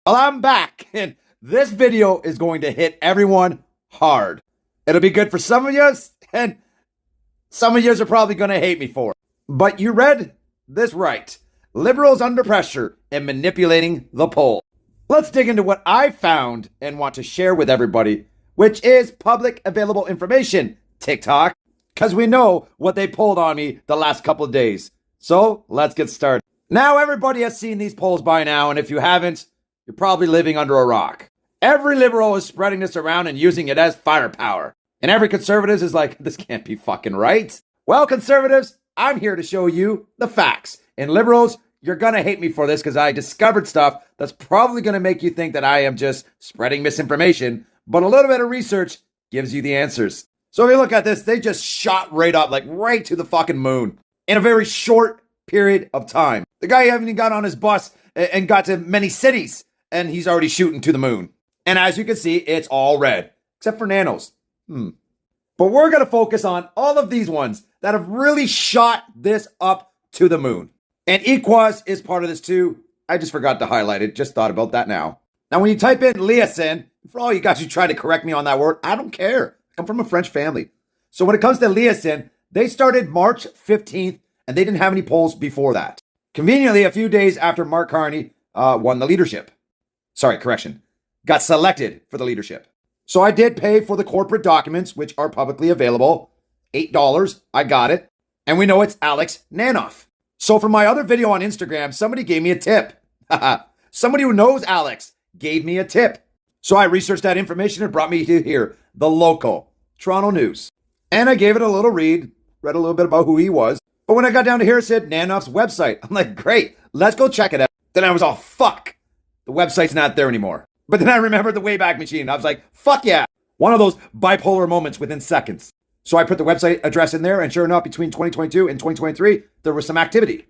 Well, I'm back, and this video is going to hit everyone hard. It'll be good for some of you, and some of you are probably going to hate me for it. But you read this right. Liberals under pressure and manipulating the poll. Let's dig into what I found and want to share with everybody, which is public available information, TikTok, because we know what they pulled on me the last couple of days. So let's get started. Now, everybody has seen these polls by now, and if you haven't, you're probably living under a rock. Every liberal is spreading this around and using it as firepower. And every conservative is like, this can't be fucking right. Well, conservatives, I'm here to show you the facts. And liberals, you're going to hate me for this because I discovered stuff that's probably going to make you think that I am just spreading misinformation. But a little bit of research gives you the answers. So if you look at this, they just shot right up, like right to the fucking moon in a very short period of time. The guy haven't even got on his bus and got to many cities, and he's already shooting to the moon. And as you can see, it's all red, except for nanos. But we're going to focus on all of these ones that have really shot this up to the moon. And Equaz is part of this too. I just forgot to highlight it. Just thought about that now. Now, when you type in Liasin, for all you guys who try to correct me on that word, I don't care. I come from a French family. So when it comes to Liasin, they started March 15th, and they didn't have any polls before that. Conveniently, a few days after Mark Carney won the leadership. Got selected for the leadership. So I did pay for the corporate documents, which are publicly available. $8. I got it. And we know it's Alex Nanoff. So for my other video on Instagram, somebody gave me a tip. Somebody who knows Alex gave me a tip. So I researched that information and brought me to here, the local Toronto News. And I gave it a little read, read a little bit about who he was. But when I got down to here, it said Nanoff's website. I'm like, great, let's go check it out. Then I was all, fuck, the website's not there anymore. But then I remembered the Wayback Machine. I was like, fuck yeah. One of those bipolar moments within seconds. So I put the website address in there, and sure enough, between 2022 and 2023, there was some activity.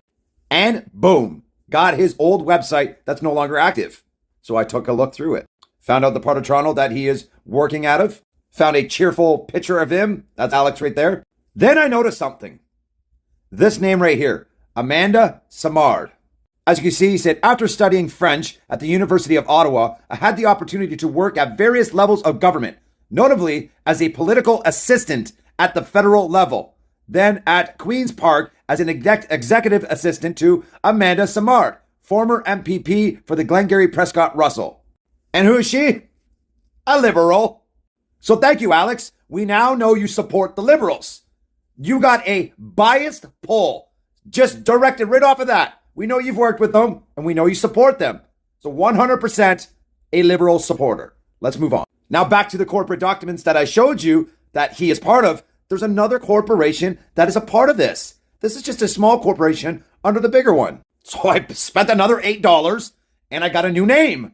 And boom, got his old website that's no longer active. So I took a look through it. Found out the part of Toronto that he is working out of. Found a cheerful picture of him. That's Alex right there. Then I noticed something. This name right here, Amanda Simard. As you can see, he said, after studying French at the University of Ottawa, I had the opportunity to work at various levels of government, notably as a political assistant at the federal level, then at Queen's Park as an executive assistant to Amanda Simard, former MPP for the Glengarry Prescott Russell. And who is she? A liberal. So thank you, Alex. We now know you support the liberals. You got a biased poll, just directed right off of that. We know you've worked with them, and we know you support them. So 100% a liberal supporter. Let's move on. Now back to the corporate documents that I showed you that he is part of. There's another corporation that is a part of this. This is just a small corporation under the bigger one. So I spent another $8, and I got a new name.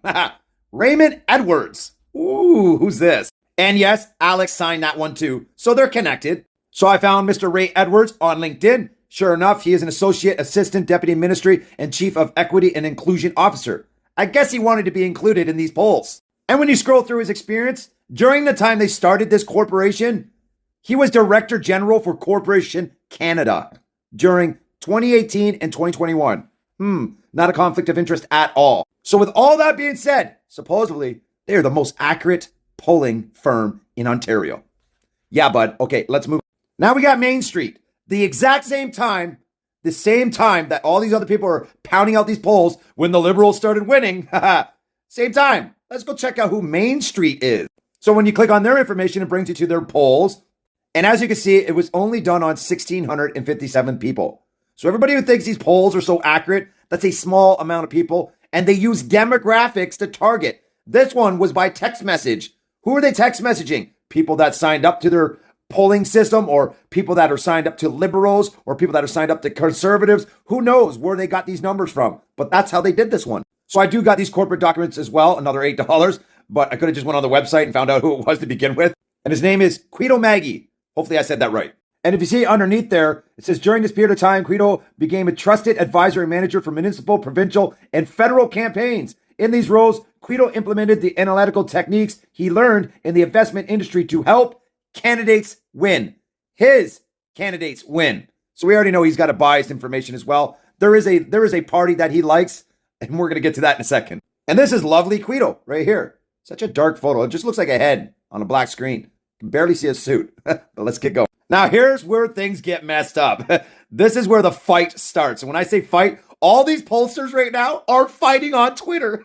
Raymond Edwards. Ooh, who's this? And yes, Alex signed that one too. So they're connected. So I found Mr. Ray Edwards on LinkedIn. Sure enough, he is an associate assistant deputy ministry and chief of equity and inclusion officer. I guess he wanted to be included in these polls. And when you scroll through his experience, during the time they started this corporation, he was director general for Corporation Canada during 2018 and 2021. Not a conflict of interest at all. So with all that being said, supposedly, they are the most accurate polling firm in Ontario. Yeah, bud. Okay, let's move. Now we got Main Street. The exact same time, the same time that all these other people are pounding out these polls when the liberals started winning. Same time. Let's go check out who Main Street is. So when you click on their information, it brings you to their polls. And as you can see, it was only done on 1,657 people. So everybody who thinks these polls are so accurate, that's a small amount of people. And they use demographics to target. This one was by text message. Who are they text messaging? People that signed up to their polling system, or people that are signed up to liberals, or people that are signed up to conservatives. Who knows where they got these numbers from? But that's how they did this one. So I do got these corporate documents as well, another $8, but I could have just went on the website and found out who it was to begin with. And his name is Quito Maggie. Hopefully I said that right. And if you see underneath there, it says during this period of time, Quito became a trusted advisory manager for municipal, provincial, and federal campaigns. In these roles, Quito implemented the analytical techniques he learned in the investment industry to help candidates win. His candidates win. So we already know he's got a biased information as well. There is a party that he likes, and we're going to get to that in a second. And this is lovely Quito right here. Such a dark photo. It just looks like a head on a black screen. You can barely see a suit. But let's get going. Now, here's where things get messed up. This is where the fight starts. And when I say fight, all these pollsters right now are fighting on Twitter.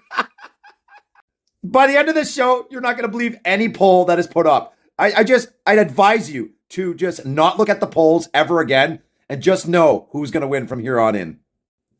By the end of this show, you're not going to believe any poll that is put up. I'd advise you to just not look at the polls ever again and just know who's going to win from here on in.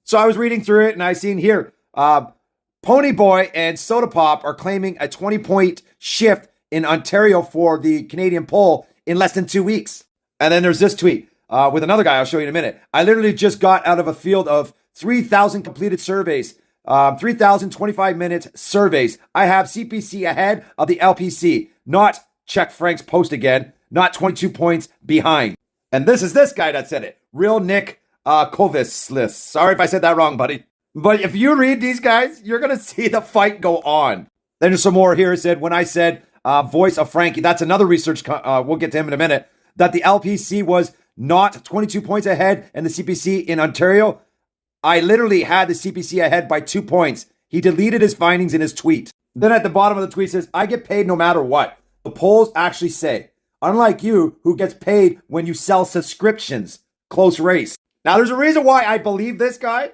So I was reading through it and I seen here, Ponyboy and Soda Pop are claiming a 20-point shift in Ontario for the Canadian poll in less than 2 weeks. And then there's this tweet with another guy I'll show you in a minute. I literally just got out of a field of 3,000 completed surveys, 3,000 25-minute surveys. I have CPC ahead of the LPC, not check Frank's post again, not 22 points behind. And this is this guy that said it. Real Nick Kovis. Sorry if I said that wrong, buddy. But if you read these guys, you're going to see the fight go on. Then there's some more here. It said, when I said voice of Frankie, that's another research, we'll get to him in a minute, that the LPC was not 22 points ahead and the CPC in Ontario. I literally had the CPC ahead by 2 points. He deleted his findings in his tweet. Then at the bottom of the tweet says, I get paid no matter what. The polls actually say, unlike you, who gets paid when you sell subscriptions. Close race. Now, there's a reason why I believe this guy,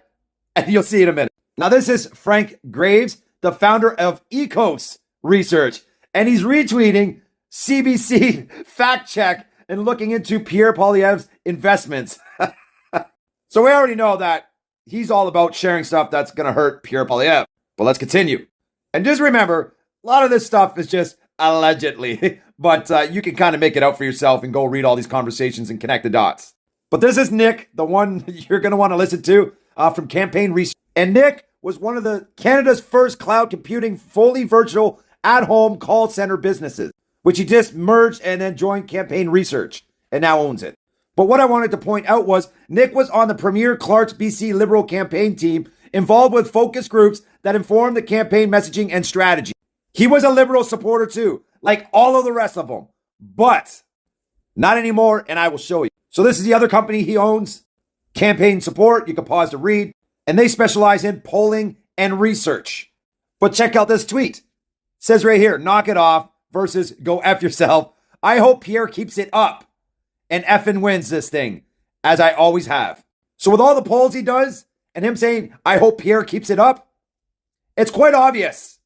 and you'll see in a minute. Now, this is Frank Graves, the founder of Ecos Research, and he's retweeting CBC fact check and looking into Pierre Poilievre's investments. So we already know that he's all about sharing stuff that's going to hurt Pierre Poilievre. But let's continue. And just remember, a lot of this stuff is just allegedly, but you can kind of make it out for yourself and go read all these conversations and connect the dots. But this is Nick, the one you're going to want to listen to from Campaign Research. And Nick was one of the Canada's first cloud computing, fully virtual, at-home call center businesses, which he just merged and then joined Campaign Research and now owns it. But what I wanted to point out was Nick was on the Premier Clark's BC Liberal campaign team involved with focus groups that informed the campaign messaging and strategy. He was a Liberal supporter too, like all of the rest of them, but not anymore, and I will show you. So this is the other company he owns, Campaign Support. You can pause to read, and they specialize in polling and research. But check out this tweet. It says right here, knock it off versus go F yourself. I hope Pierre keeps it up and effing wins this thing, as I always have. So with all the polls he does and him saying, I hope Pierre keeps it up, it's quite obvious.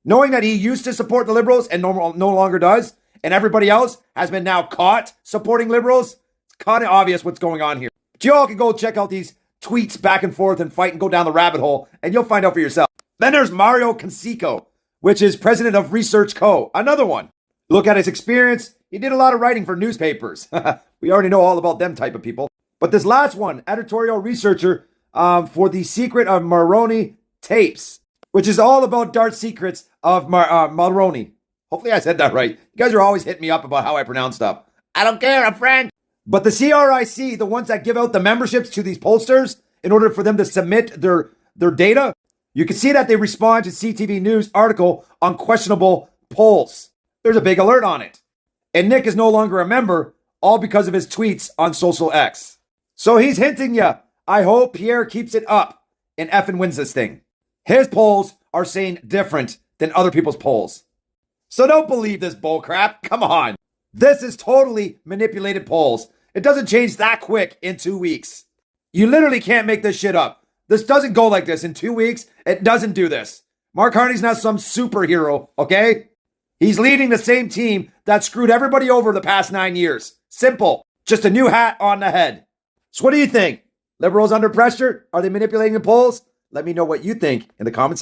Knowing that he used to support the Liberals and no longer does, and everybody else has been now caught supporting Liberals, it's kind of obvious what's going on here. But you all can go check out these tweets back and forth and fight and go down the rabbit hole, and you'll find out for yourself. Then there's Mario Conseco, which is president of Research Co., another one. Look at his experience. He did a lot of writing for newspapers. We already know all about them type of people. But this last one, editorial researcher for The Secret of Mulroney Tapes, which is all about dark secrets of Mulroney. Hopefully I said that right. You guys are always hitting me up about how I pronounce stuff. I don't care, I'm French. But the CRIC, the ones that give out the memberships to these pollsters in order for them to submit their data, you can see that they respond to CTV News article on questionable polls. There's a big alert on it. And Nick is no longer a member, all because of his tweets on social X. So he's hinting ya, I hope Pierre keeps it up and effing wins this thing. His polls are saying different than other people's polls. So don't believe this bullcrap. Come on. This is totally manipulated polls. It doesn't change that quick in 2 weeks. You literally can't make this shit up. This doesn't go like this in 2 weeks. It doesn't do this. Mark Harney's not some superhero, okay? He's leading the same team that screwed everybody over the past 9 years. Simple. Just a new hat on the head. So what do you think? Liberals under pressure? Are they manipulating the polls? Let me know what you think in the comments.